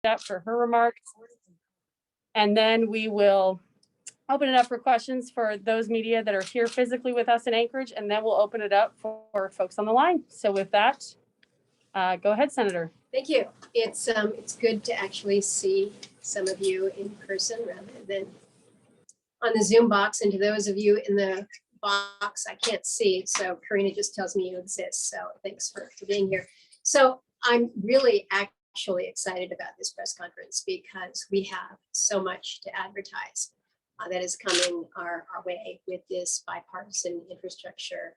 up for her remarks. And then we will open it up for questions for those media that are here physically with us in Anchorage, and then we'll open it up for folks on the line. So with that, go ahead, Senator. Thank you. It's good to actually see some of you in person rather than on the Zoom box. And to those of you in the box, I can't see, so Karina just tells me you exist. So thanks for being here. So I'm really actually excited about this press conference because we have so much to advertise that is coming our way with this Bipartisan Infrastructure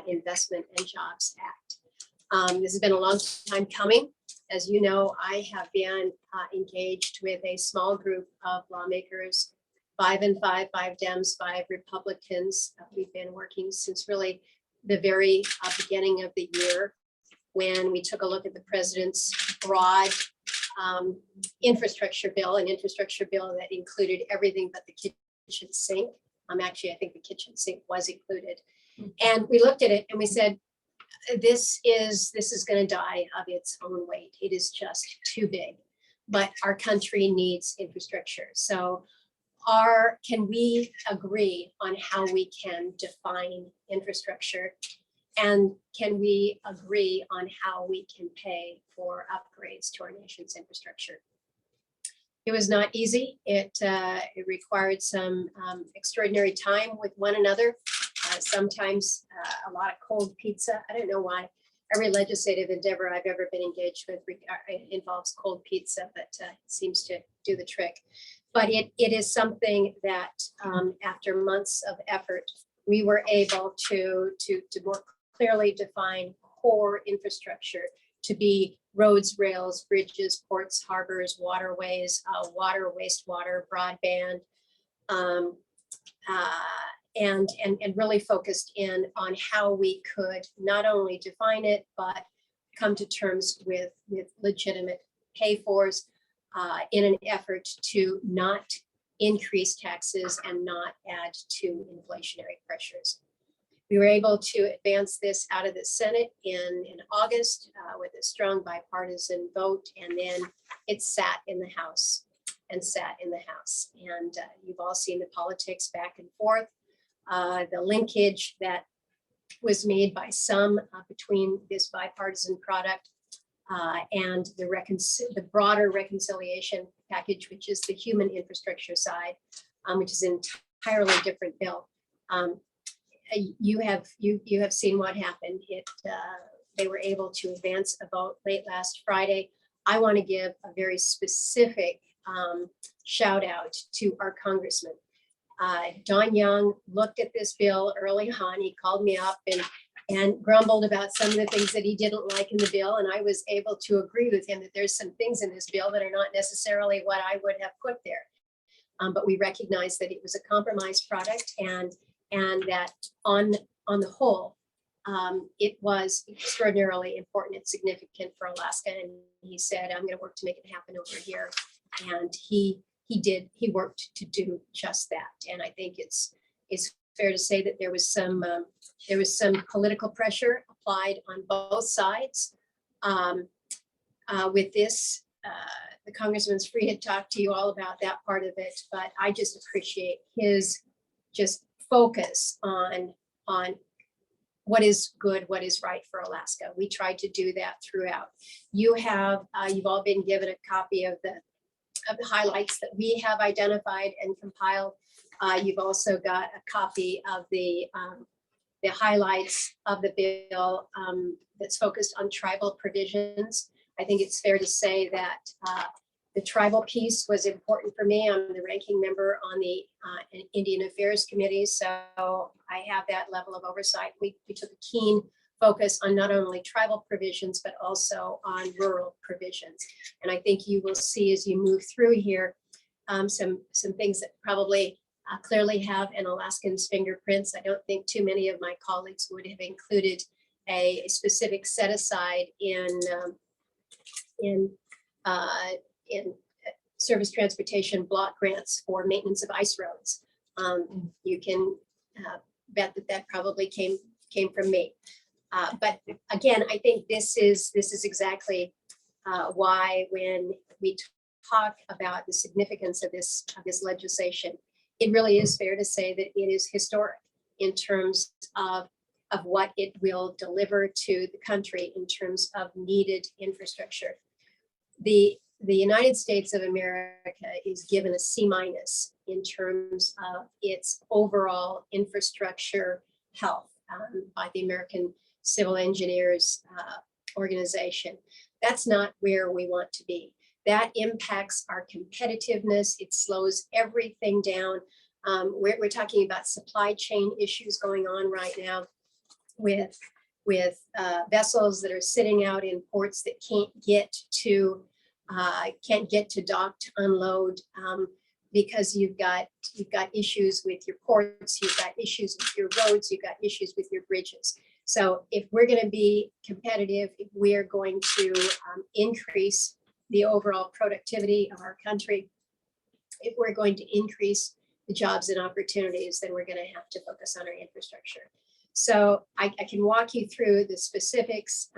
Investment and Jobs Act. This has been a long time coming. As you know, I have been engaged with a small group of lawmakers, 5 and 5 Dems, 5 Republicans. We've been working since really the very beginning of the year when we took a look at the president's broad infrastructure bill, an infrastructure bill that included everything but the kitchen sink. Actually, I think the kitchen sink was included. And we looked at it and we said, this is going to die of its own weight. It is just too big, but our country needs infrastructure. So can we agree on how we can define infrastructure? And can we agree on how we can pay for upgrades to our nation's infrastructure? It was not easy. It required some extraordinary time with one another. Sometimes a lot of cold pizza. I don't know why every legislative endeavor I've ever been engaged with involves cold pizza, but it seems to do the trick. But it is something that after months of effort, we were able to more clearly define core infrastructure to be roads, rails, bridges, ports, harbors, waterways, water, wastewater, broadband, and really focused in on how we could not only define it, but come to terms with legitimate pay-fors in an effort to not increase taxes and not add to inflationary pressures. We were able to advance this out of the Senate in August with a strong bipartisan vote, and then it sat in the House and sat in the House. And you've all seen the politics back and forth, the linkage that was made by some between this bipartisan product and the broader reconciliation package, which is the human infrastructure side, which is an entirely different bill. You have seen what happened. They were able to advance a vote late last Friday. I want to give a very specific shout out to our congressman. Don Young looked at this bill early on. He called me up and grumbled about some of the things that he didn't like in the bill. And I was able to agree with him that there's some things in this bill that are not necessarily what I would have put there. But we recognized that it was a compromise product and that on the whole, it was extraordinarily important and significant for Alaska. And he said, I'm going to work to make it happen over here. And he worked to do just that. And I think it's fair to say that there was some political pressure applied on both sides with this. The congressman's free to talk to you all about that part of it, but I just appreciate his just focus on what is good, what is right for Alaska. We tried to do that throughout. You've all been given a copy of the highlights that we have identified and compiled. You've also got a copy of the highlights of the bill that's focused on tribal provisions. I think it's fair to say that the tribal piece was important for me. I'm the ranking member on the Indian Affairs Committee, so I have that level of oversight. We took a keen focus on not only tribal provisions, but also on rural provisions. And I think you will see as you move through here some things that probably clearly have an Alaskan's fingerprints. I don't think too many of my colleagues would have included a specific set aside in service transportation block grants for maintenance of ice roads. You can bet that probably came from me. But again, I think this is exactly why when we talk about the significance of this legislation, it really is fair to say that it is historic in terms of what it will deliver to the country in terms of needed infrastructure. The United States of America is given a C- in terms of its overall infrastructure health by the American Civil Engineers organization. That's not where we want to be. That impacts our competitiveness. It slows everything down. We're talking about supply chain issues going on right now with vessels that are sitting out in ports that can't get to dock to unload because you've got issues with your ports, you've got issues with your roads, you've got issues with your bridges. So if we're going to be competitive, if we're going to increase the overall productivity of our country, if we're going to increase the jobs and opportunities, then we're going to have to focus on our infrastructure. So I can walk you through the specifics,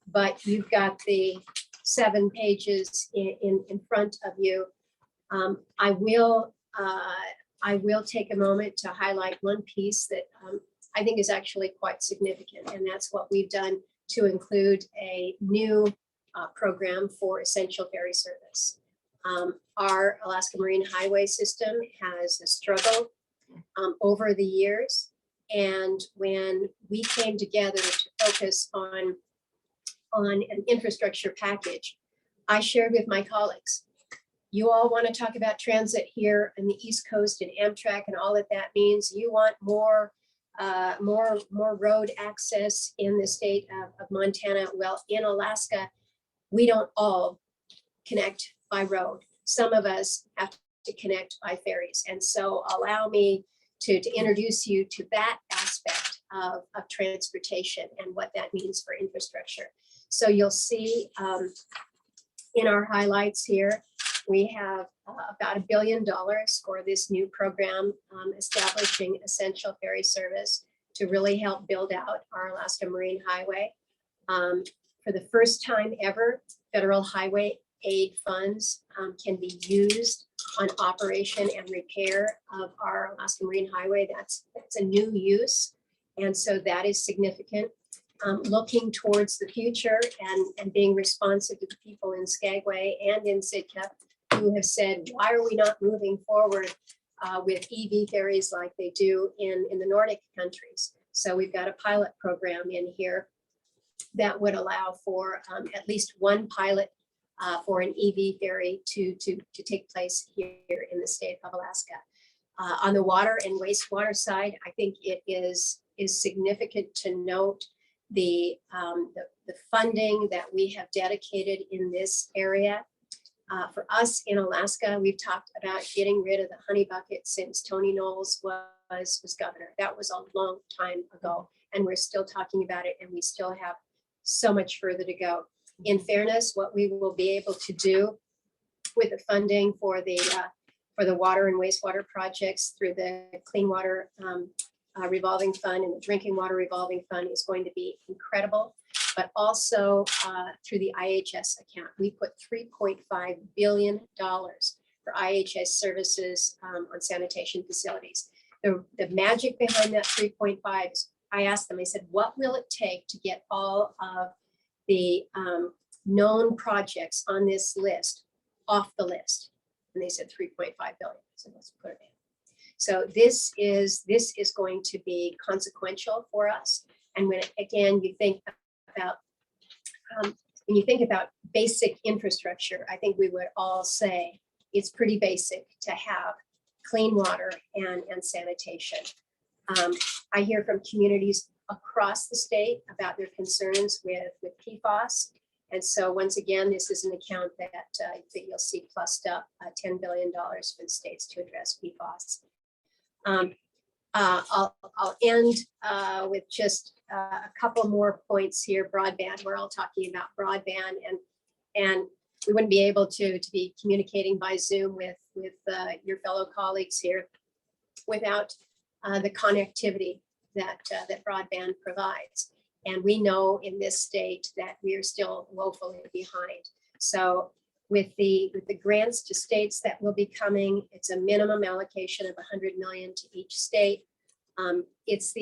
but you've got the 7 pages in front of you. I will take a moment to highlight one piece that I think is actually quite significant, and that's what we've done to include a new program for essential ferry service. Our Alaska Marine Highway system has struggled over the years, and when we came together to focus on an infrastructure package, I shared with my colleagues, you all want to talk about transit here in the East Coast and Amtrak and all that means. You want more road access in the state of Montana. Well, in Alaska, we don't all connect by road. Some of us have to connect by ferries. And so allow me to introduce you to that aspect of transportation and what that means for infrastructure. So you'll see in our highlights here, we have about $1 billion for this new program establishing essential ferry service to really help build out our Alaska Marine Highway. For the first time ever, federal highway aid funds can be used on operation and repair of our Alaska Marine Highway. That's a new use. And so that is significant. Looking towards the future and being responsive to the people in Skagway and in Sitka who have said, why are we not moving forward with EV ferries like they do in the Nordic countries? So we've got a pilot program in here that would allow for at least one pilot for an EV ferry to take place here in the state of Alaska. On the water and wastewater side, I think it is significant to note the funding that we have dedicated in this area. For us in Alaska, we've talked about getting rid of the honey bucket since Tony Knowles was governor. That was a long time ago, and we're still talking about it, and we still have so much further to go. In fairness, what we will be able to do with the funding for the water and wastewater projects through the Clean Water Revolving Fund and the Drinking Water Revolving Fund is going to be incredible. But also through the IHS account, we put $3.5 billion for IHS services on sanitation facilities. The magic behind that 3.5 is, I asked them, I said, what will it take to get all of the known projects on this list off the list? And they said 3.5 billion. So let's put it in. So this is going to be consequential for us. And when again you think about when you think about basic infrastructure, I think we would all say it's pretty basic to have clean water and sanitation. I hear from communities across the state about their concerns with PFAS. And so once again, this is an account that you'll see plussed up $10 billion for the states to address PFAS. I'll end with just a couple more points here. Broadband, we're all talking about broadband, and we wouldn't be able to be communicating by Zoom with your fellow colleagues here without the connectivity that broadband provides. And we know in this state that we are still woefully behind. So with the grants to states that will be coming, it's a minimum allocation of 100 million to each state. It's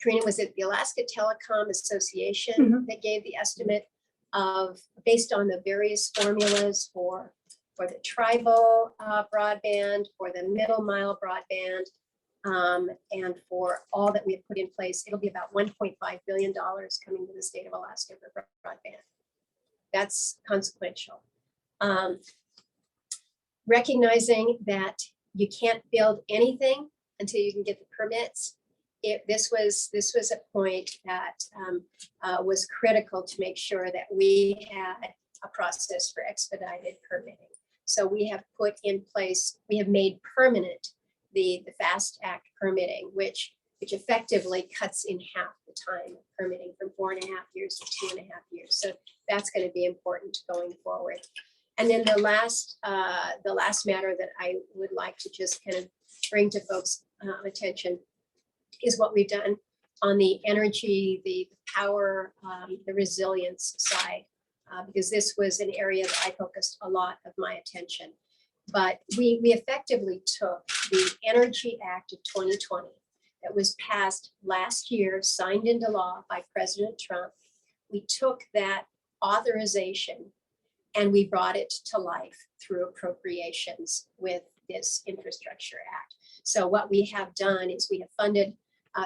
Karina, was it the Alaska Telecom Association that gave the estimate of, based on the various formulas for the tribal broadband, for the middle mile broadband, and for all that we have put in place, it'll be about $1.5 billion coming to the state of Alaska for broadband. That's consequential. Recognizing that you can't build anything until you can get the permits. This was a point that was critical to make sure that we had a process for expedited permitting. So we have put in place, we have made permanent the FAST Act permitting, which effectively cuts in half the time of permitting from 4.5 years to 2.5 years. So that's going to be important going forward. And then the last matter that I would like to just kind of bring to folks' attention is what we've done on the energy, the power, the resilience side, because this was an area that I focused a lot of my attention. But we effectively took the Energy Act of 2020 that was passed last year, signed into law by President Trump. We took that authorization and we brought it to life through appropriations with this Infrastructure Act. So what we have done is we have funded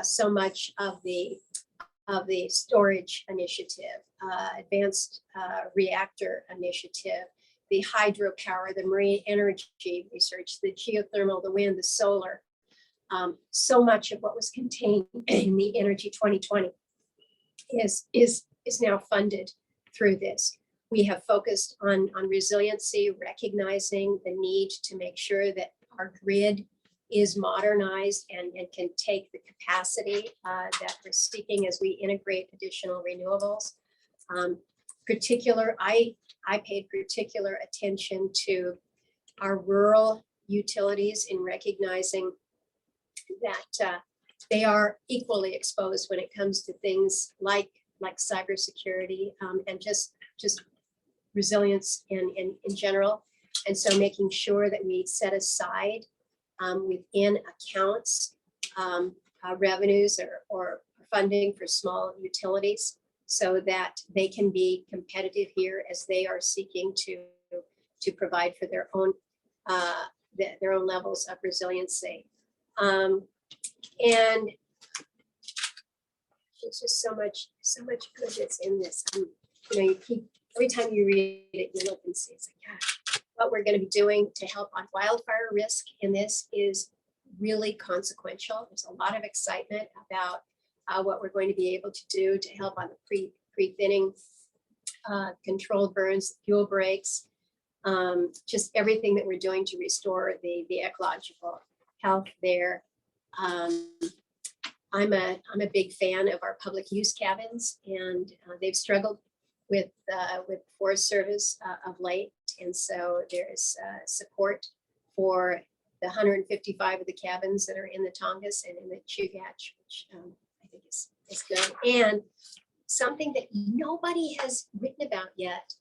so much of the storage initiative, advanced reactor initiative, the hydropower, the marine energy research, the geothermal, the wind, the solar. So much of what was contained in the Energy 2020 is now funded through this. We have focused on resiliency, recognizing the need to make sure that our grid is modernized and can take the capacity that we're seeking as we integrate additional renewables. I paid particular attention to our rural utilities in recognizing that they are equally exposed when it comes to things like cybersecurity and just resilience in general. And so making sure that we set aside within accounts revenues or funding for small utilities so that they can be competitive here as they are seeking to provide for their own levels of resiliency. And there's just so much good that's in this. You keep, every time you read it, you look and see, it's like, gosh, what we're going to be doing to help on wildfire risk in this is really consequential. There's a lot of excitement about what we're going to be able to do to help on the pre-thinning, controlled burns, fuel breaks, just everything that we're doing to restore the ecological health there. I'm a big fan of our public use cabins, and they've struggled with Forest Service of late, and so there is support for the 155 of the cabins that are in the Tongass and in the Chugach, which I think is good. And something that nobody has written about yet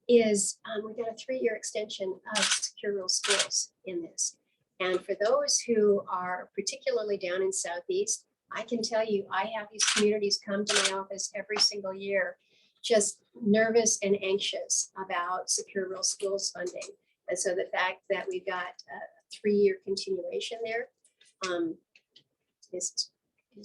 is we've got a 3-year extension of secure rural schools in this. And for those who are particularly down in Southeast, I can tell you, I have these communities come to my office every single year, just nervous and anxious about secure rural schools funding. And so the fact that we've got a 3-year continuation there is a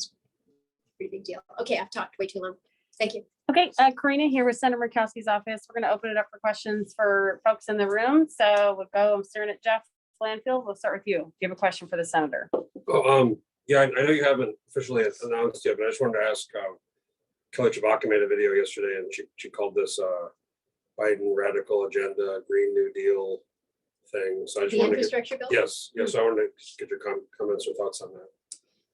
pretty big deal. Okay, I've talked way too long. Thank you. Okay, Karina here with Senator Murkowski's office. We're going to open it up for questions for folks in the room. So we'll go, I'm staring at Jeff Landfield. We'll start with you. Do you have a question for the senator? Yeah, I know you haven't officially announced yet, but I just wanted to ask, Kelly Chewbacca made a video yesterday and she called this Biden radical agenda, Green New Deal thing. So I just The wanted infrastructure bill? Yes, I wanted to get your comments or thoughts on that.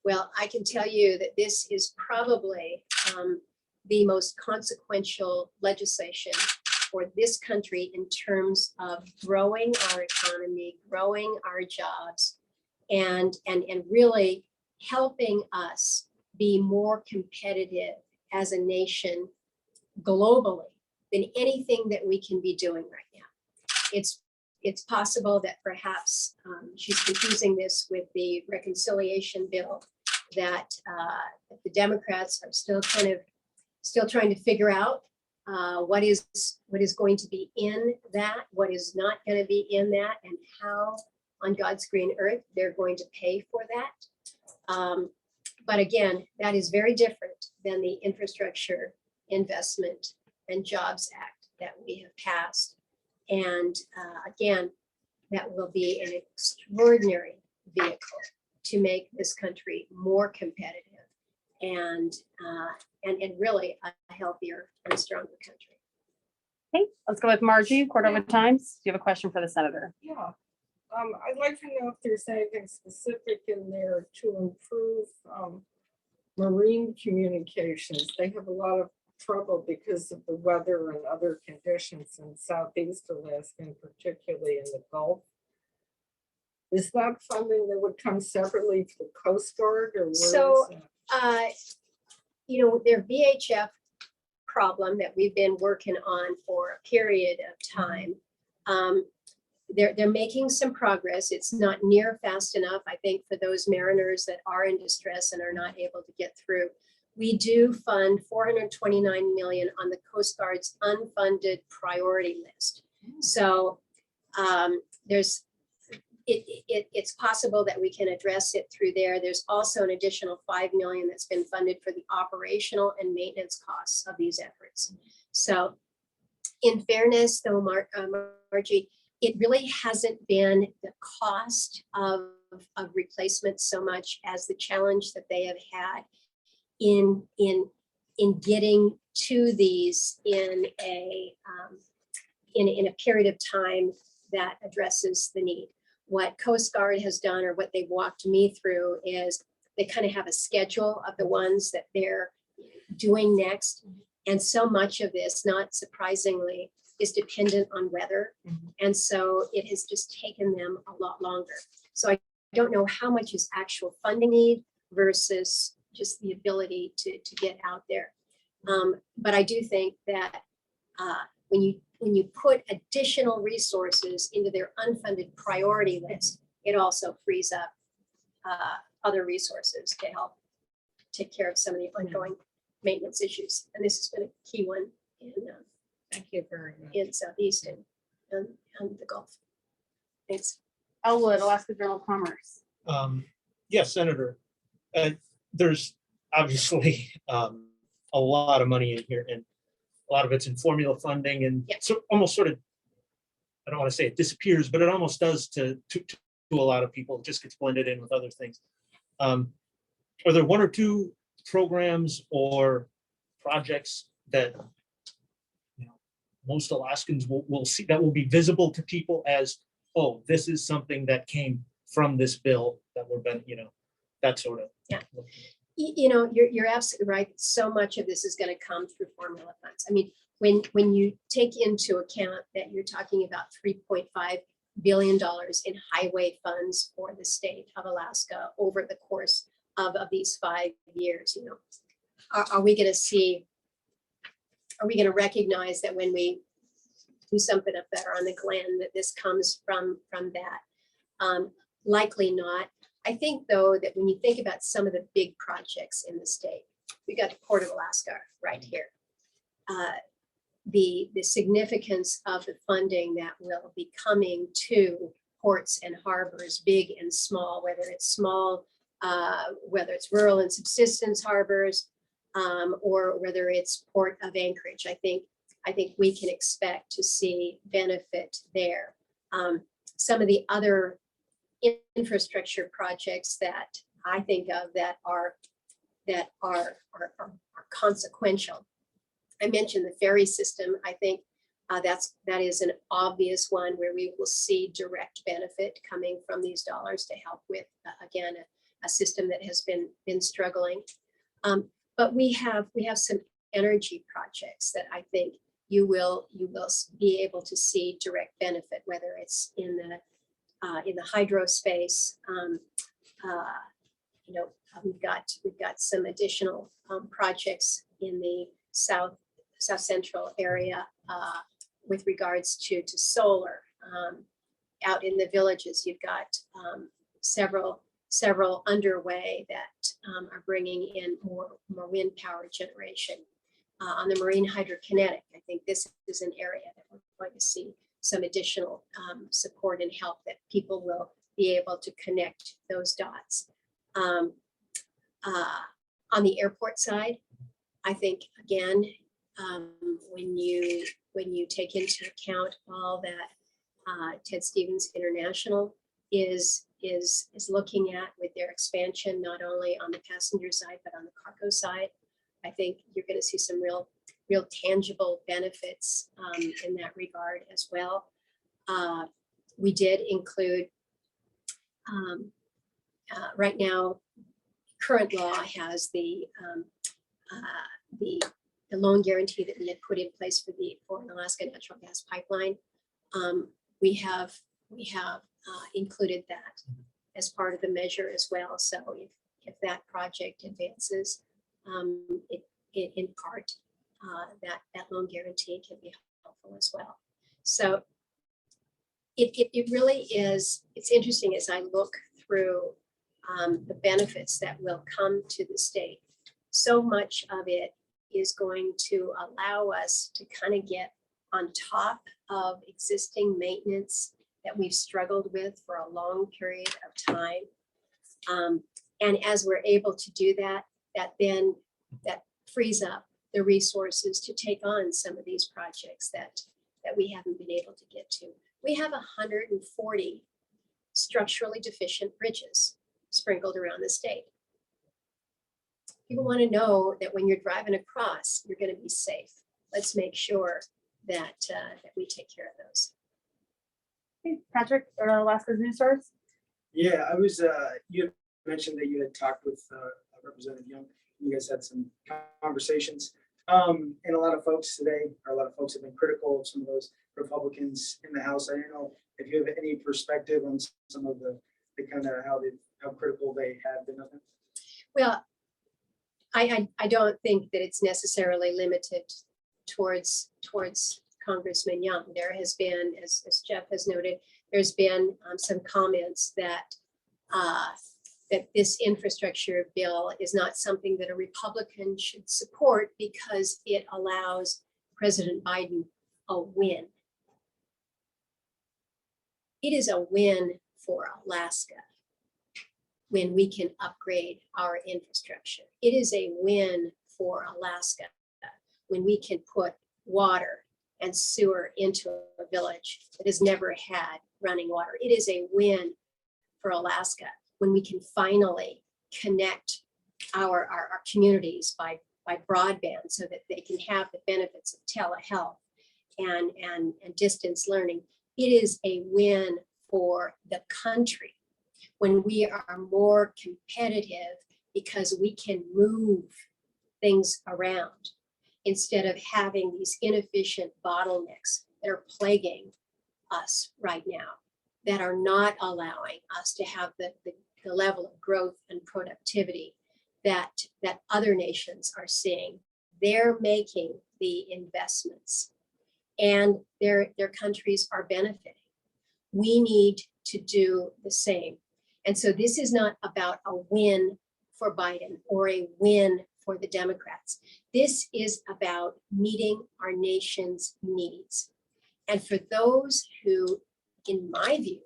Well, I can tell you that this is probably the most consequential legislation for this country in terms of growing our economy, growing our jobs, and really helping us be more competitive as a nation globally than anything that we can be doing right now. It's possible that perhaps she's confusing this with the reconciliation bill that the Democrats are still trying to figure out what is going to be in that, what is not going to be in that, and how on God's green earth they're going to pay for that. But again, that is very different than the Infrastructure Investment and Jobs Act that we have passed. And again, that will be an extraordinary vehicle to make this country more competitive and really a healthier and stronger country. Okay, let's go with Margie, Cordova Times. Do you have a question for the senator? Yeah, I'd like to know if there's anything specific in there to improve marine communications. They have a lot of trouble because of the weather and other conditions in Southeast Alaska, and particularly in the Gulf. Is that funding that would come separately to the Coast Guard, or where So, is that? Their VHF problem that we've been working on for a period of time, they're making some progress. It's not near fast enough, I think, for those mariners that are in distress and are not able to get through. We do fund $429 million on the Coast Guard's unfunded priority list. So it's possible that we can address it through there. There's also an additional $5 million that's been funded for the operational and maintenance costs of these efforts. So in fairness, though, Margie, it really hasn't been the cost of replacement so much as the challenge that they have had in getting to these in a period of time that addresses the need. What Coast Guard has done, or what they've walked me through, is they kind of have a schedule of the ones that they're doing next. And so much of this, not surprisingly, is dependent on weather. And so it has just taken them a lot longer. So I don't know how much is actual funding need versus just the ability to get out there. But I do think that when you put additional resources into their unfunded priority list, it also frees up other resources to help take care of some of the ongoing maintenance issues. And this has been a key one Thank you very much. in Southeast and the Gulf. Thanks. Elwood, Alaska Journal of Commerce. Yes, Senator. There's obviously a lot of money in here, and a lot of it's in formula funding, and Yep. so almost sort of, I don't want to say it disappears, but it almost does to a lot of people. It just gets blended in with other things. Are there one or two programs or projects that most Alaskans will see, that will be visible to people as, oh, this is something that came from this bill that we're that sort of. Yeah. You're absolutely right. So much of this is going to come through formula funds. I mean, when you take into account that you're talking about $3.5 billion in highway funds for the state of Alaska over the course of these 5 years, are we going to recognize that when we do something up there on the Glen, that this comes from that? Likely not. I think, though, that when you think about some of the big projects in the state, we got the Port of Alaska right here. The significance of the funding that will be coming to ports and harbors, big and small, whether it's rural and subsistence harbors, or whether it's Port of Anchorage. I think we can expect to see benefit there. Some of the other infrastructure projects that I think of that are consequential. I mentioned the ferry system. I think that is an obvious one where we will see direct benefit coming from these dollars to help with again a system that has been struggling. But we have some energy projects that I think you will be able to see direct benefit, whether it's in the hydro space. We've got some additional projects in the south central area with regards to solar. Out in the villages, you've got several underway that are bringing in more wind power generation. On the marine hydrokinetic, I think this is an area that we're going to see some additional support and help, that people will be able to connect those dots. On the airport side, I think, again, when you take into account all that Ted Stevens International is looking at with their expansion, not only on the passenger side, but on the cargo side, I think you're going to see some real tangible benefits in that regard as well. We did include, right now, current law has the loan guarantee that we had put in place for an Alaskan natural gas pipeline. We have included that as part of the measure as well. So if that project advances, it in part, that loan guarantee can be helpful as well. So it really is, it's interesting as I look through the benefits that will come to the state. So much of it is going to allow us to kind of get on top of existing maintenance that we've struggled with for a long period of time. And as we're able to do that, that frees up the resources to take on some of these projects that we haven't been able to get to. We have 140 structurally deficient bridges sprinkled around the state. People want to know that when you're driving across, you're going to be safe. Let's make sure that we take care of those. Okay, Patrick, Alaska's News Source. Yeah, I was, you had mentioned that you had talked with Representative Young. You guys had some conversations. And a lot of folks today, or a lot of folks have been critical of some of those Republicans in the House. I don't know if you have any perspective on some of the kind of how critical they have been of him. Well, I don't think that it's necessarily limited towards Congressman Young. There has been, as Jeff has noted, there's been some comments that that this infrastructure bill is not something that a Republican should support because it allows President Biden a win. It is a win for Alaska when we can upgrade our infrastructure. It is a win for Alaska when we can put water and sewer into a village that has never had running water. It is a win for Alaska when we can finally connect our communities by broadband so that they can have the benefits of telehealth and distance learning. It is a win for the country when we are more competitive because we can move things around instead of having these inefficient bottlenecks that are plaguing us right now, that are not allowing us to have the level of growth and productivity that other nations are seeing. They're making the investments and their countries are benefiting. We need to do the same. And so this is not about a win for Biden or a win for the Democrats. This is about meeting our nation's needs. And for those who, in my view,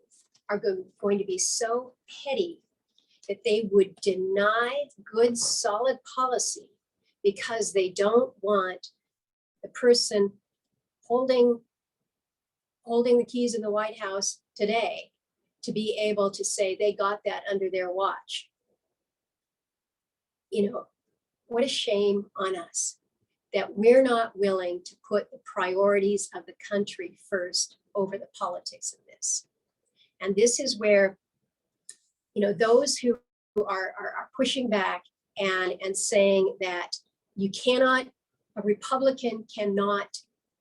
are going to be so petty that they would deny good, solid policy because they don't want the person holding the keys in the White House today to be able to say they got that under their watch. You know, what a shame on us that we're not willing to put the priorities of the country first over the politics of this. And this is where, you know, those who are pushing back and saying that you cannot, a Republican cannot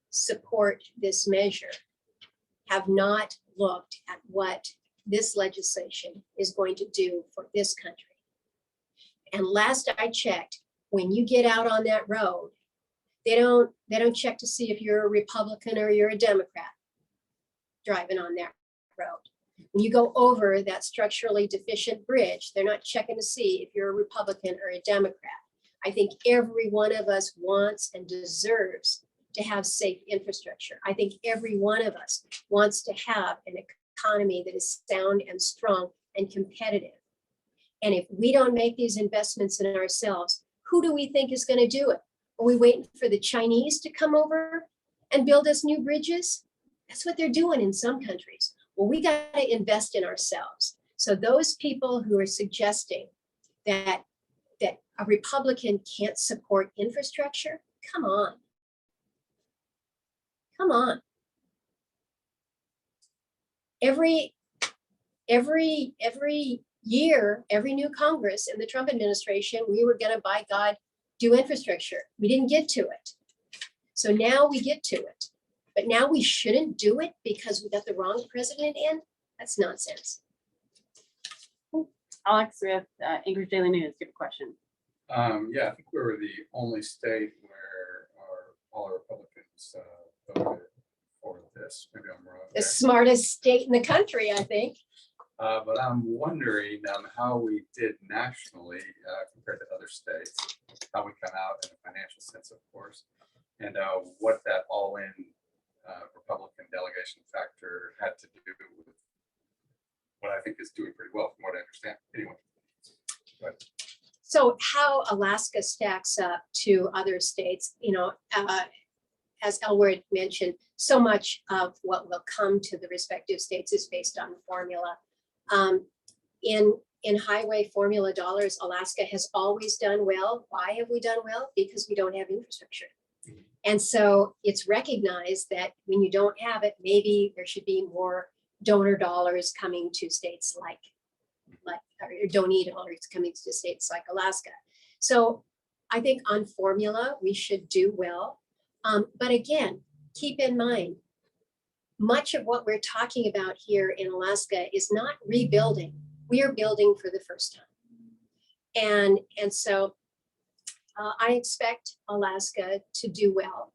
support this measure, have not looked at what this legislation is going to do for this country. And last I checked, when you get out on that road, they don't check to see if you're a Republican or you're a Democrat driving on that road. When you go over that structurally deficient bridge, they're not checking to see if you're a Republican or a Democrat. I think every one of us wants and deserves to have safe infrastructure. I think every one of us wants to have an economy that is sound and strong and competitive. And if we don't make these investments in ourselves, who do we think is going to do it? Are we waiting for the Chinese to come over and build us new bridges? That's what they're doing in some countries. Well, we got to invest in ourselves. So those people who are suggesting that a Republican can't support infrastructure, come on. Come on. Every year, every new Congress in the Trump administration, we were going to, by God, do infrastructure. We didn't get to it. So now we get to it. But now we shouldn't do it because we got the wrong president in? That's nonsense. Alex with Anchorage Daily News, you have a question. Yeah, I think we were the only state where all our Republicans voted for this. Maybe I'm wrong The there. smartest state in the country, I think. But I'm wondering how we did nationally compared to other states, how we come out in a financial sense, of course, and what that all-in Republican delegation factor had to do with what I think is doing pretty well, from what I understand. Anyway. But So how Alaska stacks up to other states, as Elward mentioned, so much of what will come to the respective states is based on formula. In highway formula dollars, Alaska has always done well. Why have we done well? Because we don't have infrastructure. And so it's recognized that when you don't have it, maybe there should be more donor dollars coming to states like or donee dollars coming to states like Alaska. So I think on formula, we should do well. But again, keep in mind, much of what we're talking about here in Alaska is not rebuilding. We are building for the first time. And so I expect Alaska to do well.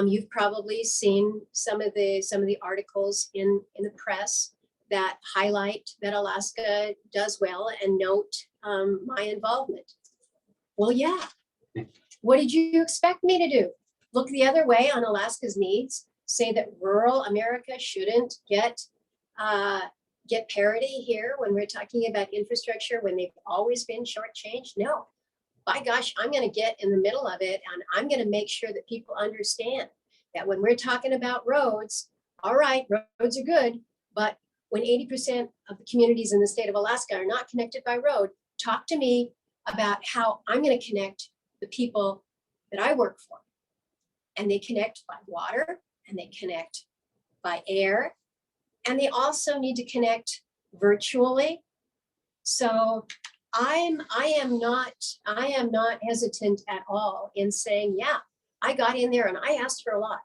You've probably seen some of the articles in the press that highlight that Alaska does well and note my involvement. Well, yeah. What did you expect me to do? Look the other way on Alaska's needs, say that rural America shouldn't get parity here when we're talking about infrastructure, when they've always been shortchanged? No. By gosh, I'm going to get in the middle of it, and I'm going to make sure that people understand that when we're talking about roads, all right, roads are good, but when 80% of the communities in the state of Alaska are not connected by road, talk to me about how I'm going to connect the people that I work for. And they connect by water, and they connect by air, and they also need to connect virtually. So I am not hesitant at all in saying, yeah, I got in there and I asked for a lot,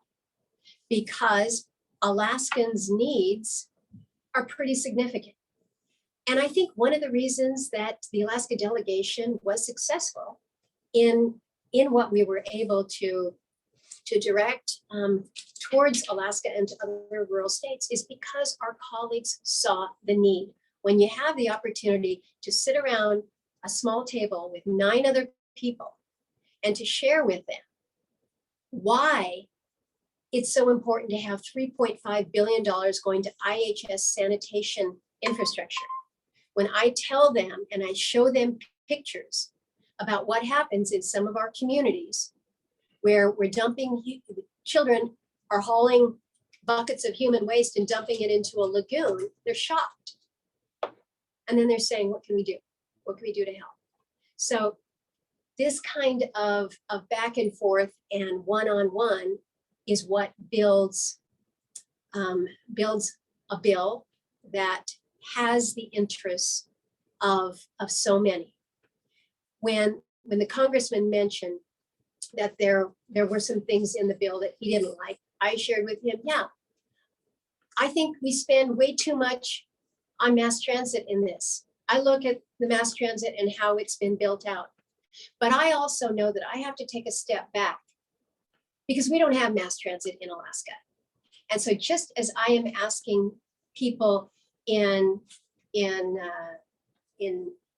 because Alaskans' needs are pretty significant. And I think one of the reasons that the Alaska delegation was successful in what we were able to direct towards Alaska and to other rural states is because our colleagues saw the need. When you have the opportunity to sit around a small table with 9 other people and to share with them why it's so important to have $3.5 billion going to IHS sanitation infrastructure. When I tell them and I show them pictures about what happens in some of our communities where we're dumping, children are hauling buckets of human waste and dumping it into a lagoon, they're shocked. And then they're saying, what can we do? What can we do to help? So this kind of back and forth and one-on-one is what builds a bill that has the interests of so many. When the congressman mentioned that there were some things in the bill that he didn't like, I shared with him, yeah, I think we spend way too much on mass transit in this. I look at the mass transit and how it's been built out. But I also know that I have to take a step back because we don't have mass transit in Alaska. And so just as I am asking people in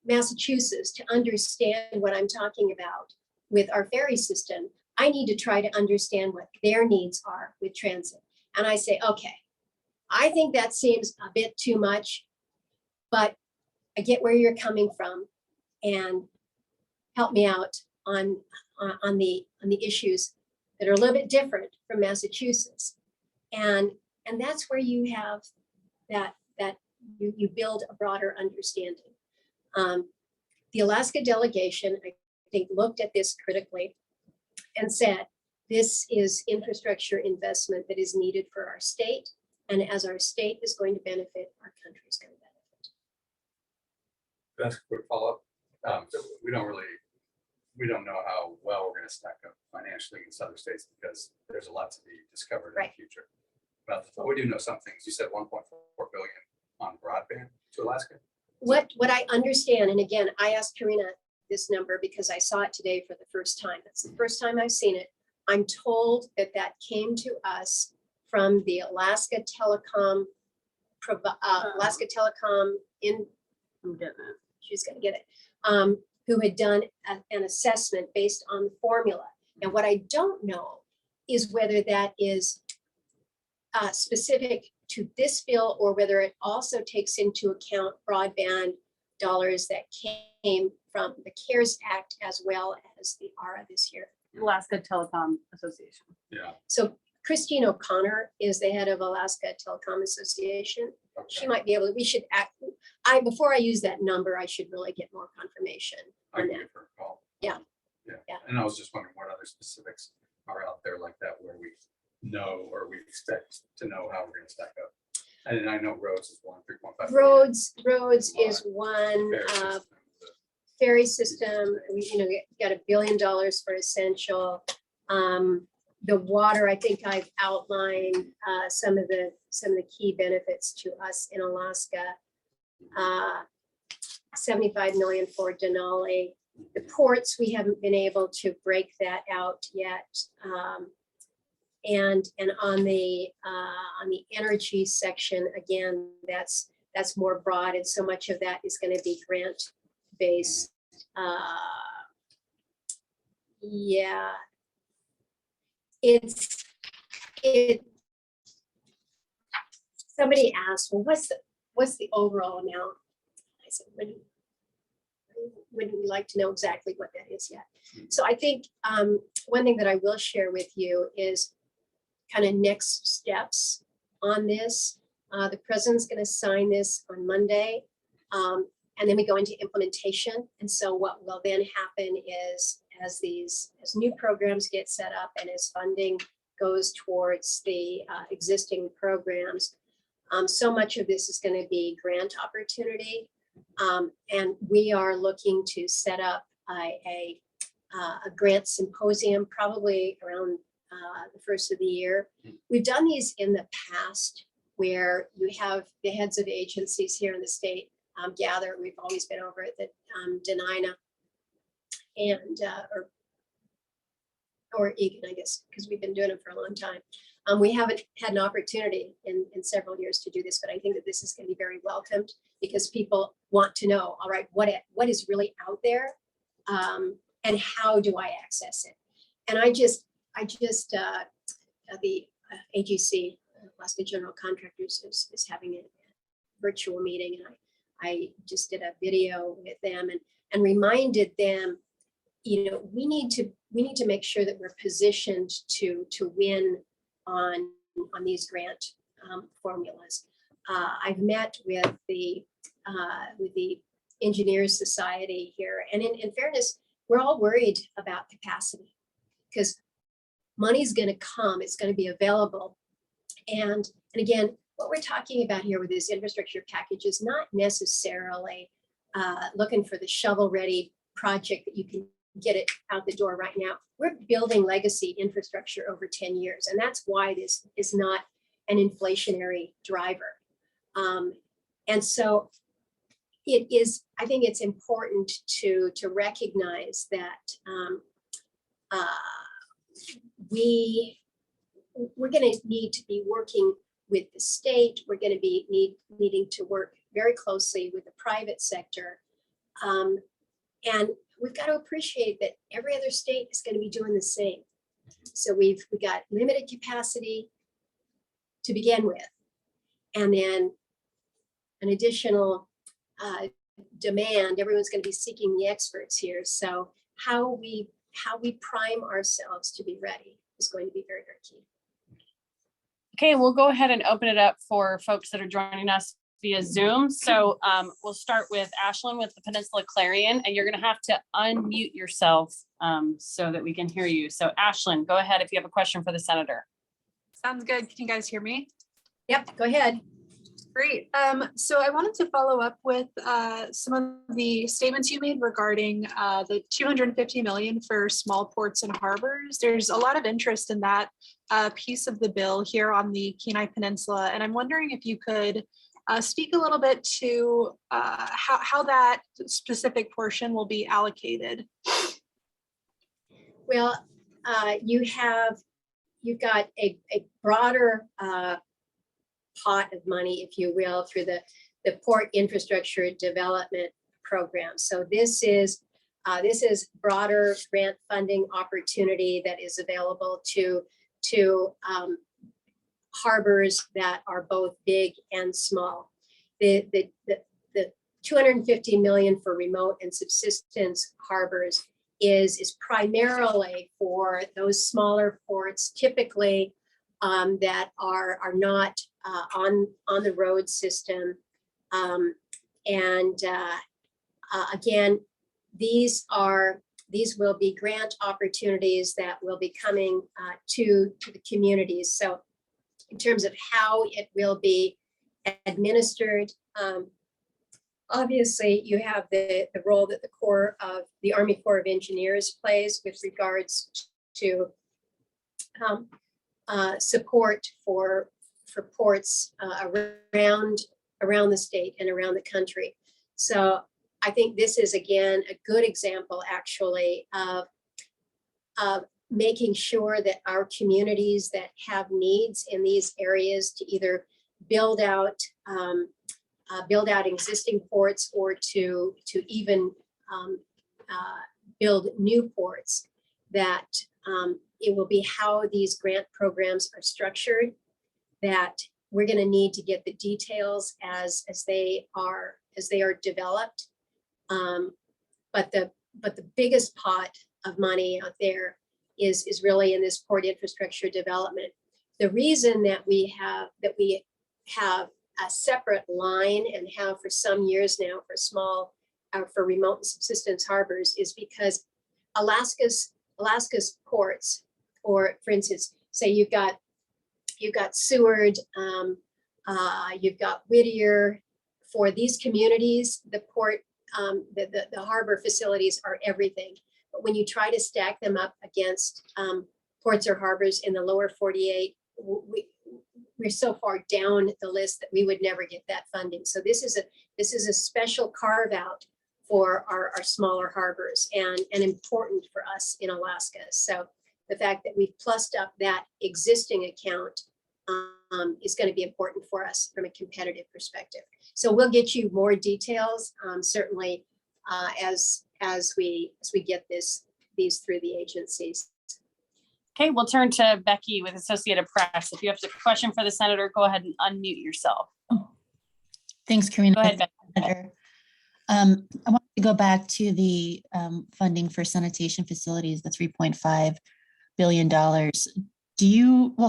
Massachusetts to understand what I'm talking about with our ferry system, I need to try to understand what their needs are with transit. And I say, okay, I think that seems a bit too much, but I get where you're coming from, and help me out on the issues that are a little bit different from Massachusetts. And that's where you have that you build a broader understanding. The Alaska delegation, I think, looked at this critically and said, this is infrastructure investment that is needed for our state. And as our state is going to benefit, our country is going to benefit. That's a quick follow-up. We don't know how well we're gonna stack up financially against other states because there's a lot to be discovered in Right. the future. But we do know some things. You said 1.4 billion on broadband to Alaska. What I understand, and again, I asked Karina this number because I saw it today for the first time. That's the first time I've seen it. I'm told that that came to us from the Alaska Telecom, Alaska Telecom in, I'm getting it. she's gonna get it, who had done an assessment based on the formula. And what I don't know is whether that is specific to this bill or whether it also takes into account broadband dollars that came from the CARES Act as well as the ARA this year. Alaska Telecom Association. Yeah. So Christine O'Connor is the head of Alaska Telecom Association. She Okay. might be able to, we should act, before I use that number, I should really get more confirmation I on can that. give her a call. Yeah. Yeah. Yeah. And I was just wondering what other specifics are out there like that where we know or we expect to know how we're gonna stack up. And I know roads is 3.5. Roads is Lot. one, Fair system, ferry system, we got $1 billion for essential. The water, I think I've outlined some of the key benefits to us in Alaska. 75 million for Denali. The ports, we haven't been able to break that out yet. And on the energy section, again, that's more broad, and so much of that is going to be grant based. Yeah, somebody asked, well, what's the overall amount? I said, wouldn't we like to know exactly what that is yet? So I think one thing that I will share with you is kind of next steps on this. The president's going to sign this on Monday, and then we go into implementation. And so what will then happen is as new programs get set up and as funding goes towards the existing programs, so much of this is going to be grant opportunity. And we are looking to set up a grant symposium probably around the first of the year. We've done these in the past where you have the heads of agencies here in the state gather. We've always been over at the Denina and or Egan, I guess, because we've been doing it for a long time. We haven't had an opportunity in several years to do this, but I think that this is going to be very welcomed because people want to know, all right, what is really out there, and how do I access it? And the AGC, Alaska General Contractors, is having a virtual meeting, and I just did a video with them and reminded them, we need to make sure that we're positioned to win on these grant formulas. I've met with the Engineers Society here, and in fairness, we're all worried about capacity because money's going to come, it's going to be available, and again, what we're talking about here with this infrastructure package is not necessarily looking for the shovel-ready project that you can get it out the door right now. We're building legacy infrastructure over 10 years, and that's why this is not an inflationary driver. And so it is, I think it's important to recognize that we're going to need to be working with the state. We're going to be needing to work very closely with the private sector. And we've got to appreciate that every other state is going to be doing the same. So we got limited capacity to begin with, and then an additional demand. Everyone's going to be seeking the experts here. So how we prime ourselves to be ready is going to be very, very key. Okay, we'll go ahead and open it up for folks that are joining us via Zoom. So we'll start with Ashlyn with the Peninsula Clarion, and you're going to have to unmute yourself so that we can hear you. So Ashlyn, go ahead if you have a question for the senator. Sounds good. Can you guys hear me? Yep, go ahead. Great. So I wanted to follow up with some of the statements you made regarding the 250 million for small ports and harbors. There's a lot of interest in that piece of the bill here on the Kenai Peninsula, and I'm wondering if you could speak a little bit to how that specific portion will be allocated. Well, you've got a broader pot of money, if you will, through the Port Infrastructure Development Program. So this is broader grant funding opportunity that is available to harbors that are both big and small. The 250 million for remote and subsistence harbors is primarily for those smaller ports, typically that are not on the road system. Again, these will be grant opportunities that will be coming to the communities. So in terms of how it will be administered, obviously you have the role that the Army Corps of Engineers plays with regards to support for ports around the state and around the country. So I think this is, again, a good example actually of making sure that our communities that have needs in these areas to either build out existing ports or to even build new ports, that it will be how these grant programs are structured, that we're going to need to get the details as they are developed. But the biggest pot of money out there is really in this port infrastructure development. The reason that we have a separate line and have for some years now for remote and subsistence harbors is because Alaska's ports, or for instance, say you've got Seward, you've got Whittier. For these communities, the port, the harbor facilities are everything. But when you try to stack them up against ports or harbors in the lower 48, we're so far down the list that we would never get that funding. So this is a special carve out for our smaller harbors and important for us in Alaska. So the fact that we've plussed up that existing account is going to be important for us from a competitive perspective. So we'll get you more details certainly as we get these through the agencies. Okay, we'll turn to Becky with Associated Press. If you have a question for the senator, go ahead and unmute yourself. Thanks, Karina. Go ahead, Becky. I want to go back to the funding for sanitation facilities, the $3.5 billion.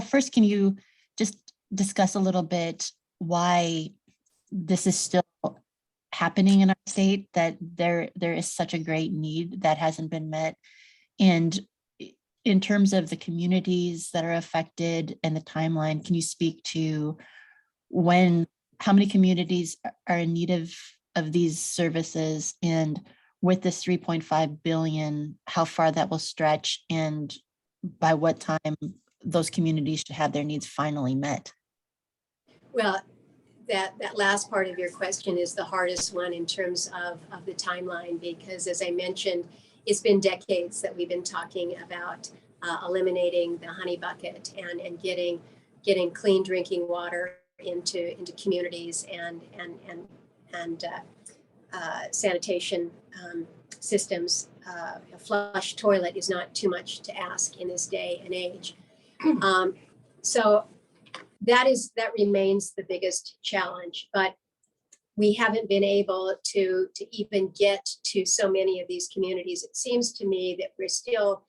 First, can you just discuss a little bit why this is still happening in our state, that there is such a great need that hasn't been met? And in terms of the communities that are affected and the timeline, can you speak to how many communities are in need of these services, and with this 3.5 billion, how far that will stretch, and by what time those communities should have their needs finally met? Well, that last part of your question is the hardest one in terms of the timeline, because as I mentioned, it's been decades that we've been talking about eliminating the honey bucket and getting clean drinking water into communities and sanitation systems. A flush toilet is not too much to ask in this day and age. So that remains the biggest challenge, but we haven't been able to even get to so many of these communities. It seems to me that we're still,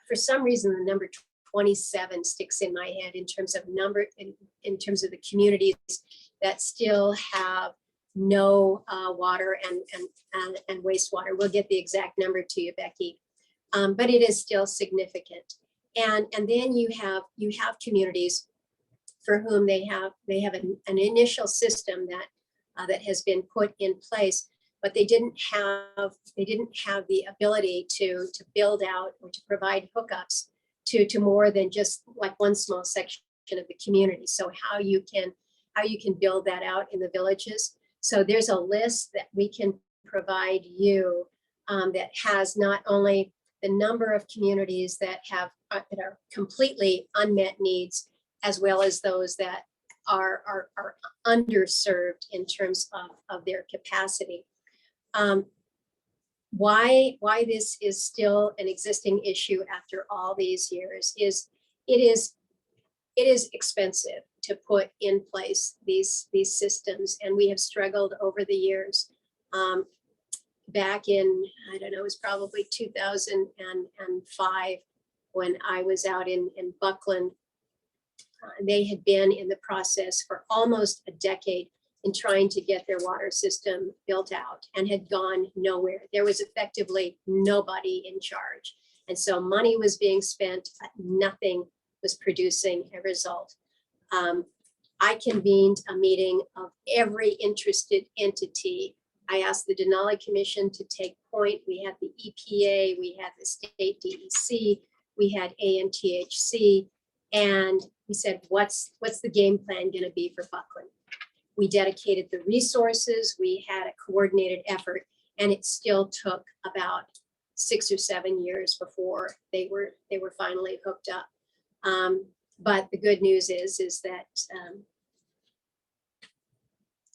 for some reason, the number 27 sticks in my head in terms of number, in terms of the communities that still have no water and wastewater. We'll get the exact number to you, Becky, but it is still significant. And then you have communities for whom they have an initial system that has been put in place, but they didn't have the ability to build out or to provide hookups to more than just like one small section of the community. So how you can build that out in the villages. So there's a list that we can provide you that has not only the number of communities that are completely unmet needs, as well as those that are underserved in terms of their capacity. Why this is still an existing issue after all these years is it is expensive to put in place these systems, and we have struggled over the years. Back in, I don't know, it was probably 2005 when I was out in Buckland. They had been in the process for almost a decade in trying to get their water system built out and had gone nowhere. There was effectively nobody in charge. And so money was being spent, but nothing was producing a result. I convened a meeting of every interested entity. I asked the Denali Commission to take point. We had the EPA, we had the state DEC, we had ANTHC, and we said, what's the game plan going to be for Buckland? We dedicated the resources, we had a coordinated effort, and it still took about 6 or 7 years before they were finally hooked up. But the good news is that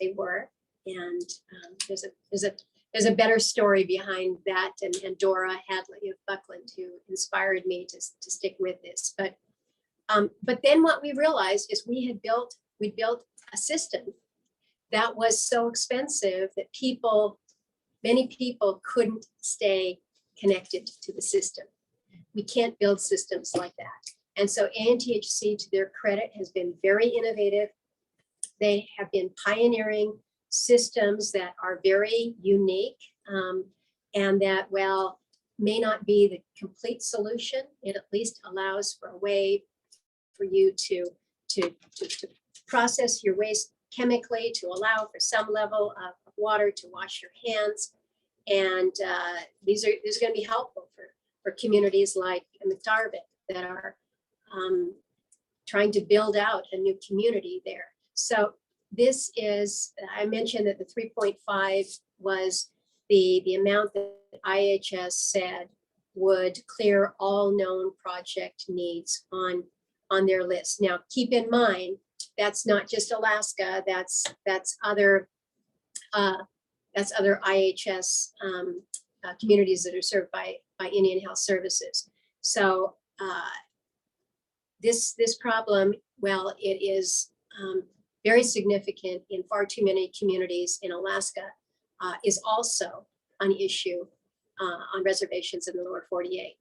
they were, and there's a better story behind that, and Dora Hadley of Buckland, who inspired me to stick with this. But then what we realized is we built a system that was so expensive that many people couldn't stay connected to the system. We can't build systems like that. And so ANTHC, to their credit, has been very innovative. They have been pioneering systems that are very unique, and that, well, may not be the complete solution. It at least allows for a way for you to process your waste chemically, to allow for some level of water to wash your hands. And these are going to be helpful for communities like McDarvik that are trying to build out a new community there. So this is, I mentioned that the 3.5 was the amount that IHS said would clear all known project needs on their list. Now, keep in mind, that's not just Alaska, that's other IHS communities that are served by Indian Health Services. So this problem, well, it is very significant in far too many communities in Alaska, is also an issue on reservations in the lower 48.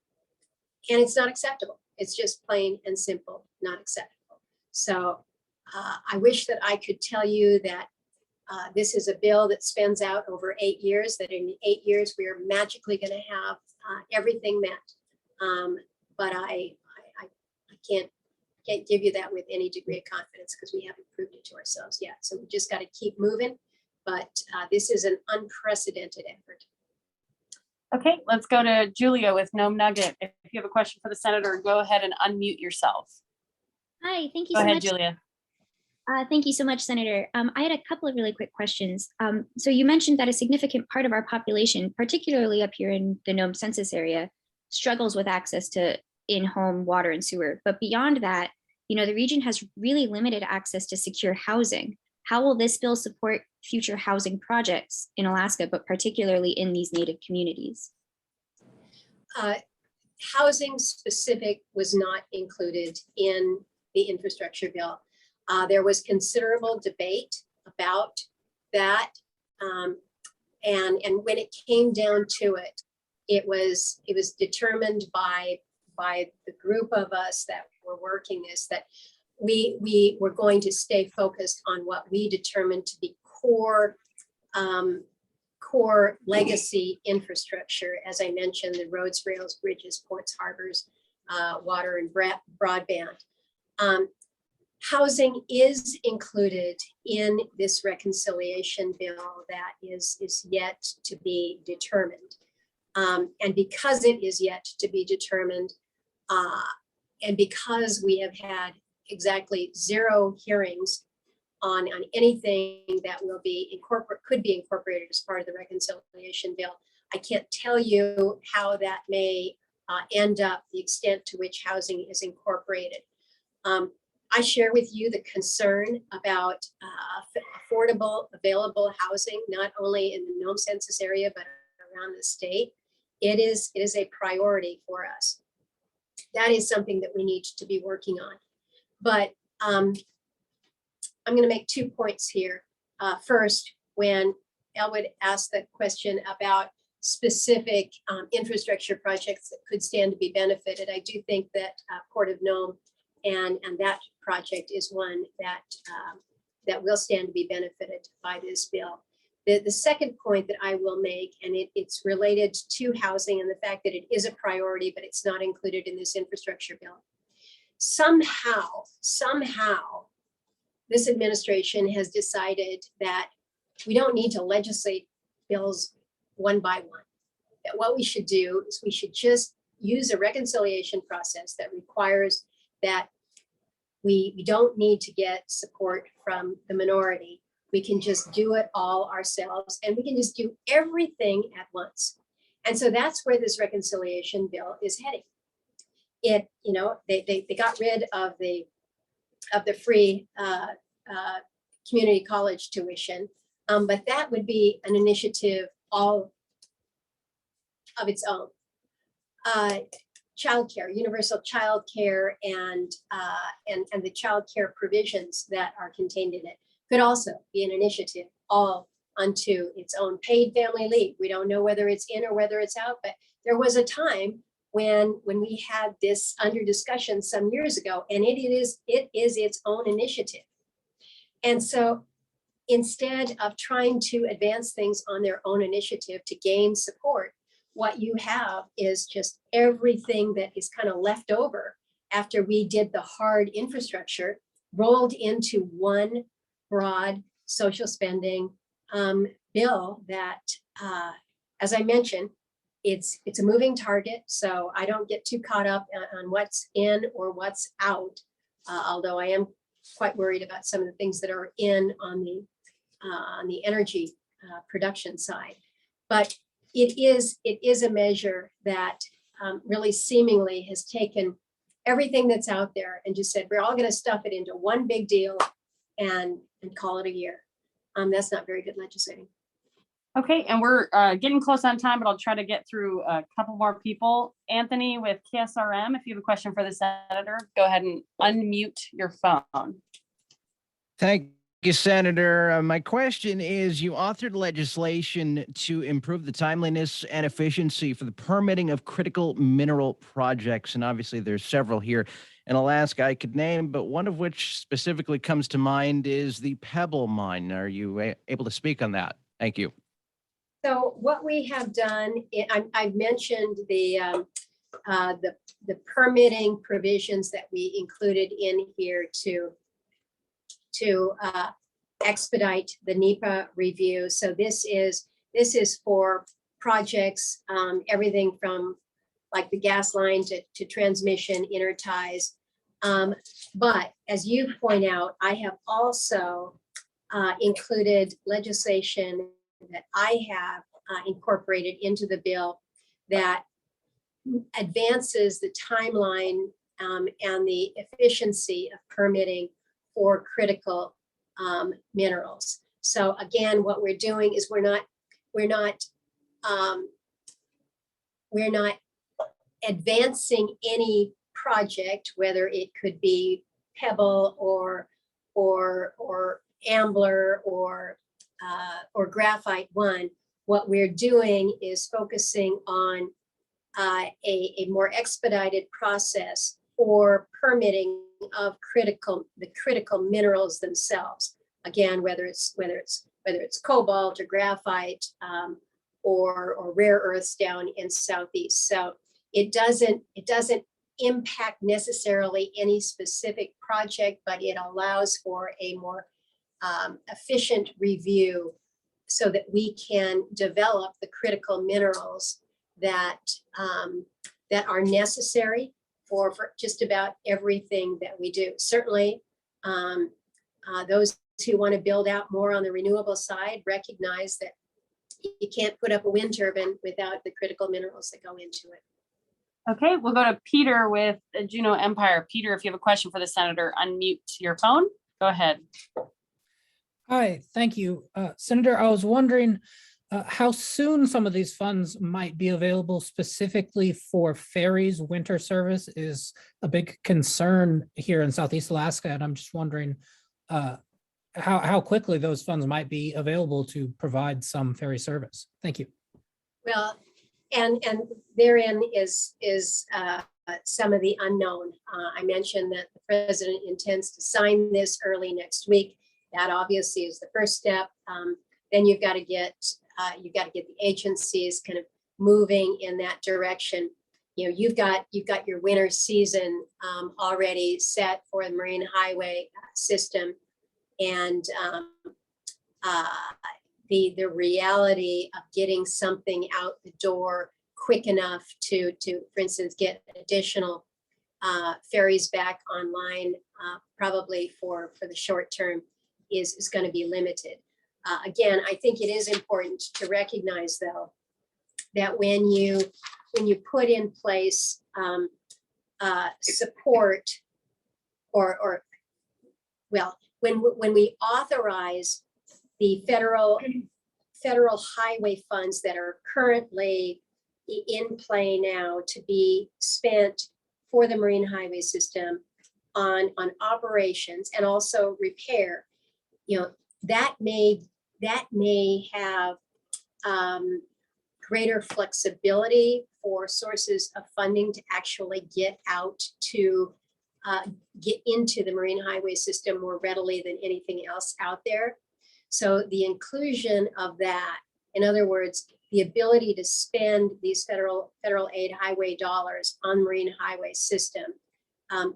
And it's not acceptable. It's just plain and simple, not acceptable. So I wish that I could tell you that this is a bill that spans out over 8 years, that in 8 years we are magically going to have everything met. But I can't give you that with any degree of confidence because we haven't proved it to ourselves yet. So we just got to keep moving. But this is an unprecedented effort. Okay, let's go to Julia with Nome Nugget. If you have a question for the senator, go ahead and unmute yourself. Hi, thank you Go so ahead, much. Julia. Thank you so much, Senator. I had a couple of really quick questions. So you mentioned that a significant part of our population, particularly up here in the Nome census area, struggles with access to in-home water and sewer. But beyond that, the region has really limited access to secure housing. How will this bill support future housing projects in Alaska, but particularly in these Native communities? Housing specific was not included in the infrastructure bill. There was considerable debate about that. And when it came down to it, it was determined by the group of us that were working this, that we were going to stay focused on what we determined to be core legacy infrastructure. As I mentioned, the roads, rails, bridges, ports, harbors, water, and broadband. Housing is included in this reconciliation bill that is yet to be determined. And because it is yet to be determined, and because we have had exactly 0 hearings on anything that could be incorporated as part of the reconciliation bill, I can't tell you how that may end up, the extent to which housing is incorporated. I share with you the concern about affordable, available housing, not only in the Nome census area, but around the state. It is a priority for us. That is something that we need to be working on. But I'm going to make 2 points here. First, when Elwood asked the question about specific infrastructure projects that could stand to be benefited, I do think that Port of Nome and that project is one that will stand to be benefited by this bill. The second point that I will make, and it's related to housing and the fact that it is a priority, but it's not included in this infrastructure bill. Somehow, this administration has decided that we don't need to legislate bills one by one. That what we should do is we should just use a reconciliation process that requires that we don't need to get support from the minority. We can just do it all ourselves, and we can just do everything at once. And so that's where this reconciliation bill is heading. They got rid of the free community college tuition, but that would be an initiative all of its own. Childcare, universal childcare, and the childcare provisions that are contained in it could also be an initiative all unto its own. Paid family leave. We don't know whether it's in or whether it's out, but there was a time when we had this under discussion some years ago, and it is its own initiative. And so instead of trying to advance things on their own initiative to gain support, what you have is just everything that is kind of left over after we did the hard infrastructure rolled into one broad social spending bill that, as I mentioned, it's a moving target. So I don't get too caught up on what's in or what's out, although I am quite worried about some of the things that are in on the energy production side. But it is a measure that really seemingly has taken everything that's out there and just said, we're all going to stuff it into one big deal and call it a year. That's not very good legislating. Okay, and we're getting close on time, but I'll try to get through a couple more people. Anthony with KSRM, if you have a question for the senator, go ahead and unmute your phone. Thank you, Senator. My question is, you authored legislation to improve the timeliness and efficiency for the permitting of critical mineral projects. And obviously there's several here in Alaska I could name, but one of which specifically comes to mind is the Pebble Mine. Are you able to speak on that? Thank you. So what we have done, I've mentioned the permitting provisions that we included in here to expedite the NEPA review. So this is for projects, everything from like the gas line to transmission, interties, But as you point out, I have also included legislation that I have incorporated into the bill that advances the timeline and the efficiency of permitting for critical minerals. So again, what we're doing is we're not advancing any project, whether it could be Pebble or Ambler or Graphite One. What we're doing is focusing on a more expedited process for permitting of the critical minerals themselves. Again, whether it's cobalt or graphite or rare earths down in Southeast. So it doesn't impact necessarily any specific project, but it allows for a more efficient review so that we can develop the critical minerals that are necessary for just about everything that we do. Certainly, those who want to build out more on the renewable side recognize that you can't put up a wind turbine without the critical minerals that go into it. Okay, we'll go to Peter with Juneau Empire. Peter, if you have a question for the senator, unmute your phone. Go ahead. Hi, thank you. Senator, I was wondering how soon some of these funds might be available specifically for ferries. Winter service is a big concern here in Southeast Alaska, and I'm just wondering how quickly those funds might be available to provide some ferry service. Thank you. Well, and therein is some of the unknown. I mentioned that the president intends to sign this early next week. That obviously is the first step. Then you've got to get the agencies kind of moving in that direction. You know, you've got your winter season already set for the Marine Highway system, and the reality of getting something out the door quick enough to for instance, get additional ferries back online, probably for the short term, is going to be limited. Again, I think it is important to recognize, though, that when you put in place support or when we authorize the federal highway funds that are currently in play now to be spent for the Marine Highway system on operations and also repair, you know, that may have greater flexibility for sources of funding to actually get out to get into the Marine Highway system more readily than anything else out there. So the inclusion of that, in other words, the ability to spend these federal aid highway dollars on Marine Highway system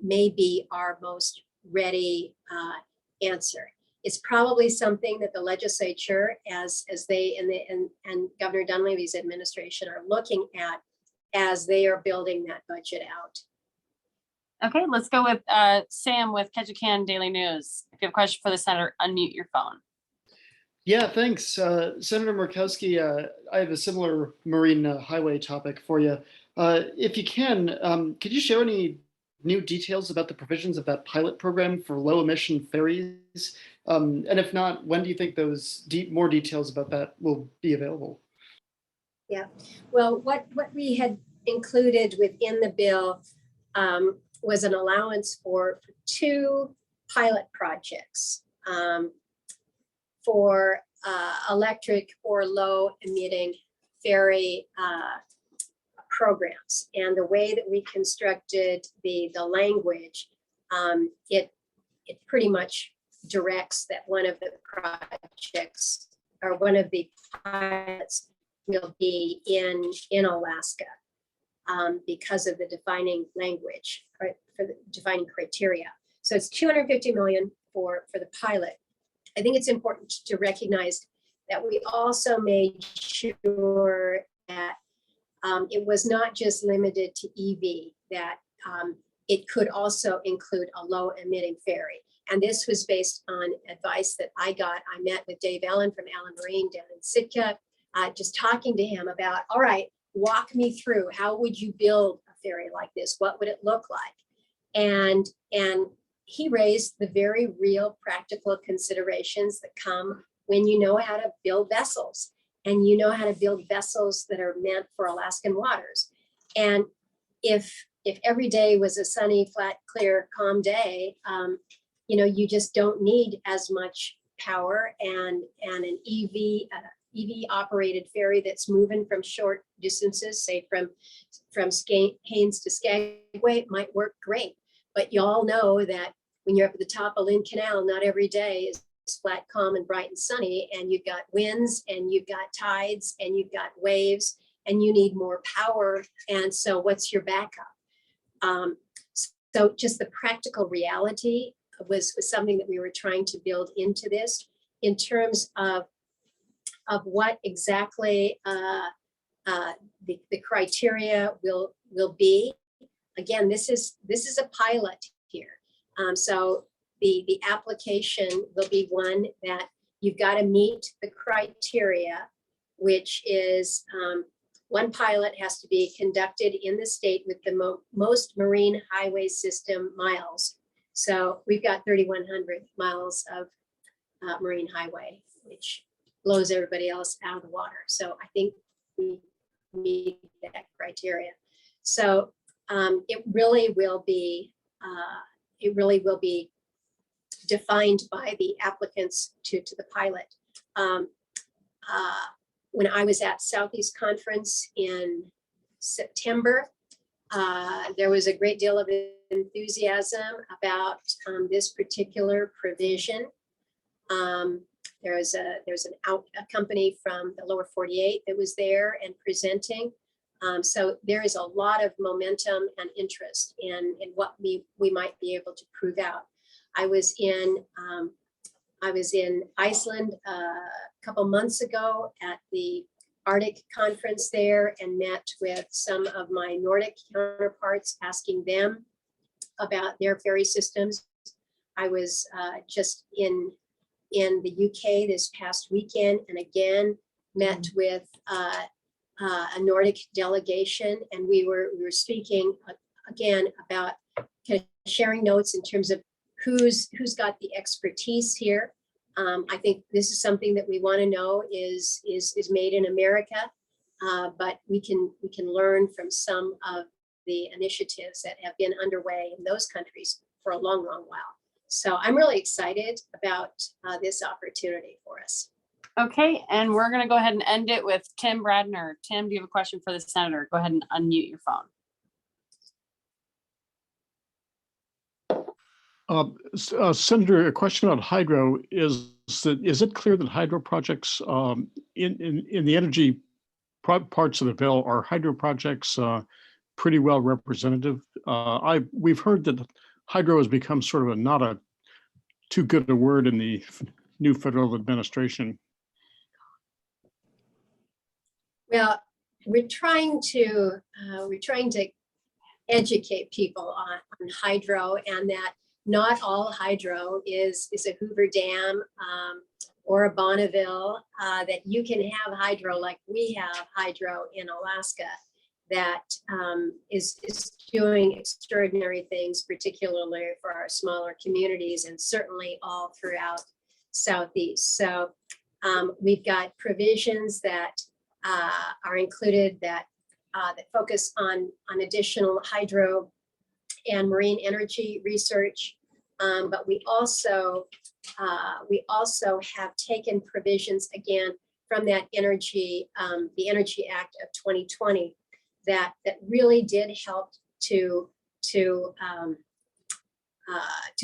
may be our most ready answer. It's probably something that the legislature, as they and Governor Dunleavy's administration are looking at as they are building that budget out. Okay, let's go with Sam with Ketchikan Daily News. If you have a question for the senator, unmute your phone. Yeah, thanks. Senator Murkowski, I have a similar marine highway topic for you. If you can, could you share any new details about the provisions of that pilot program for low emission ferries? And if not, when do you think those more details about that will be available? Yeah, well, what we had included within the bill was an allowance for 2 pilot projects for electric or low emitting ferry programs. And the way that we constructed the language, it pretty much directs that one of the projects or one of the pilots will be in Alaska because of the defining language, right, for the defining criteria. So it's $250 million for the pilot. I think it's important to recognize that we also made sure that it was not just limited to EV, that it could also include a low emitting ferry. And this was based on advice that I got. I met with Dave Allen from Allen Marine down in Sitka, just talking to him about, all right, walk me through, how would you build a ferry like this? What would it look like? And he raised the very real practical considerations that come when you know how to build vessels, and you know how to build vessels that are meant for Alaskan waters. And if every day was a sunny, flat, clear, calm day, you just don't need as much power, and an EV operated ferry that's moving from short distances, say from Haines to Skagway, might work great. But you all know that when you're up at the top of Lynn Canal, not every day is flat, calm, and bright and sunny, and you've got winds, and you've got tides, and you've got waves, and you need more power. And so what's your backup? So just the practical reality was something that we were trying to build into this in terms of what exactly the criteria will be. Again, this is a pilot here. So the application will be one that you've got to meet the criteria, which is one pilot has to be conducted in the state with the most marine highway system miles. So we've got 3,100 miles of marine highway, which blows everybody else out of the water. So I think we meet that criteria. So it really will be defined by the applicants to the pilot. When I was at Southeast Conference in September, there was a great deal of enthusiasm about this particular provision. There's a company from the lower 48 that was there and presenting. So there is a lot of momentum and interest in what we might be able to prove out. I was in Iceland a couple months ago at the Arctic conference there and met with some of my Nordic counterparts, asking them about their ferry systems. I was just in the UK this past weekend, and again met with a Nordic delegation, and we were speaking again about kind of sharing notes in terms of who's got the expertise here. I think this is something that we want to know is made in America, but we can learn from some of the initiatives that have been underway in those countries for a long, long while. So I'm really excited about this opportunity for us. Okay, and we're going to go ahead and end it with Tim Bradner. Tim, do you have a question for the senator? Go ahead and unmute your phone. Senator, a question about hydro is it clear that hydro projects in the energy parts of the bill, are hydro projects pretty well representative? We've heard that hydro has become sort of not a too good a word in the new federal administration. Well, we're trying to educate people on hydro, and that not all hydro is a Hoover Dam or a Bonneville, that you can have hydro like we have hydro in Alaska that is doing extraordinary things, particularly for our smaller communities and certainly all throughout Southeast. So we've got provisions that are included that focus on additional hydro and marine energy research, but we also have taken provisions again from that energy, the Energy Act of 2020, that really did help to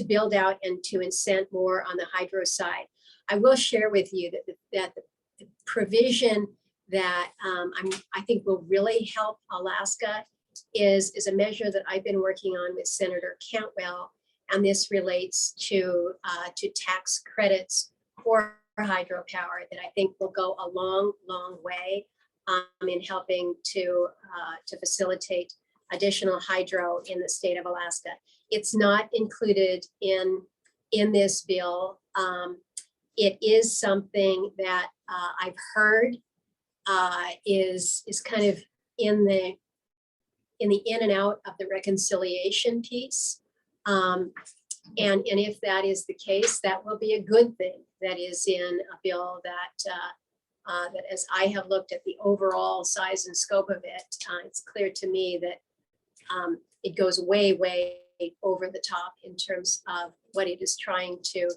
build out and to incent more on the hydro side. I will share with you that the provision that I think will really help Alaska is a measure that I've been working on with Senator Cantwell, and this relates to tax credits for hydropower that I think will go a long, long way in helping to facilitate additional hydro in the state of Alaska. It's not included in this bill. It is something that I've heard is kind of in the in and out of the reconciliation piece. And if that is the case, that will be a good thing. That is in a bill that that as I have looked at the overall size and scope of it, it's clear to me that it goes way, way over the top in terms of what it is trying to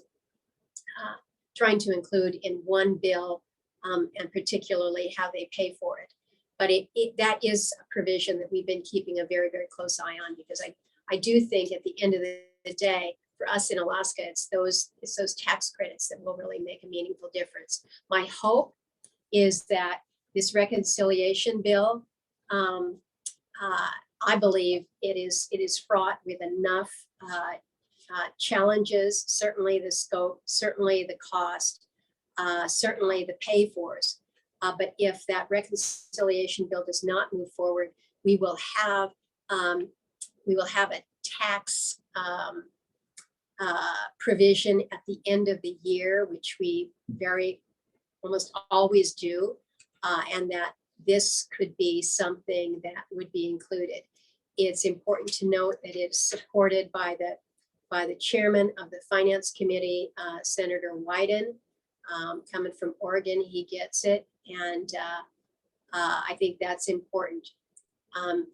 include in one bill, and particularly how they pay for it. But that is a provision that we've been keeping a very, very close eye on, because I do think at the end of the day, for us in Alaska, it's those tax credits that will really make a meaningful difference. My hope is that this reconciliation bill, I believe it is fraught with enough challenges, certainly the scope, certainly the cost, certainly the pay-fors. But if that reconciliation bill does not move forward, we will have a tax provision at the end of the year, which we almost always do, and that this could be something that would be included. It's important to note that it's supported by the chairman of the Finance Committee, Senator Wyden, coming from Oregon. He gets it, and I think that's important.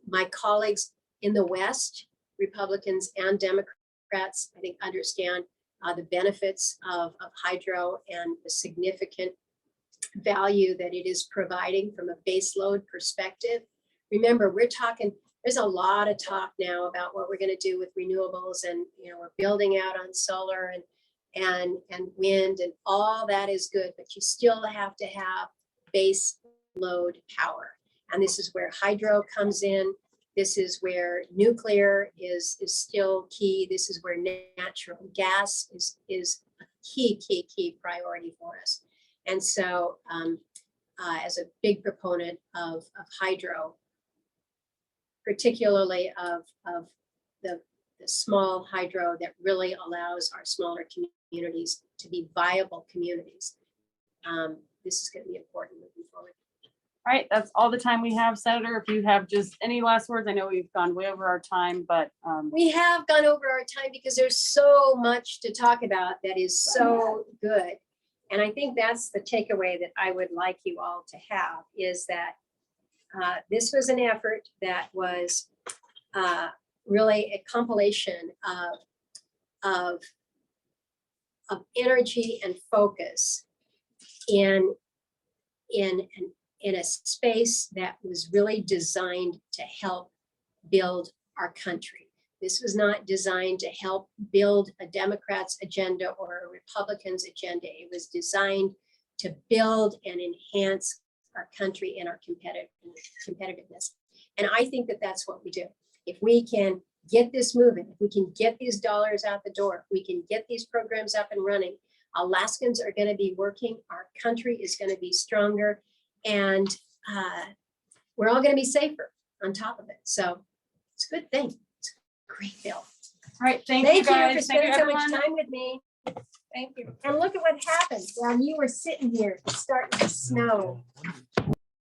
My colleagues in the West, Republicans and Democrats, I think understand the benefits of hydro and the significant value that it is providing from a base load perspective. Remember, there's a lot of talk now about what we're going to do with renewables, and we're building out on solar and wind, and all that is good, but you still have to have base load power. And this is where hydro comes in. This is where nuclear is still key. This is where natural gas is a key priority for us. And so as a big proponent of hydro, particularly of the small hydro that really allows our smaller communities to be viable communities, this is going to be important moving forward. All right, that's all the time we have, Senator. If you have just any last words, I know we've gone way over our time, but we have gone over our time because there's so much to talk about that is so good. And I think that's the takeaway that I would like you all to have, is that this was an effort that was really a compilation of energy and focus in a space that was really designed to help build our country. This was not designed to help build a Democrat's agenda or a Republican's agenda. It was designed to build and enhance our country and our competitiveness. And I think that that's what we do. If we can get this moving, if we can get these dollars out the door, if we can get these programs up and running, Alaskans are going to be working, our country is going to be stronger, and we're all going to be safer on top of it. So it's a good thing. It's a great bill. all right, thank you Thank you guys. for Thank you, spending so much everyone. time with me. Thank you. And look at what happened while you were sitting here. It's starting to snow.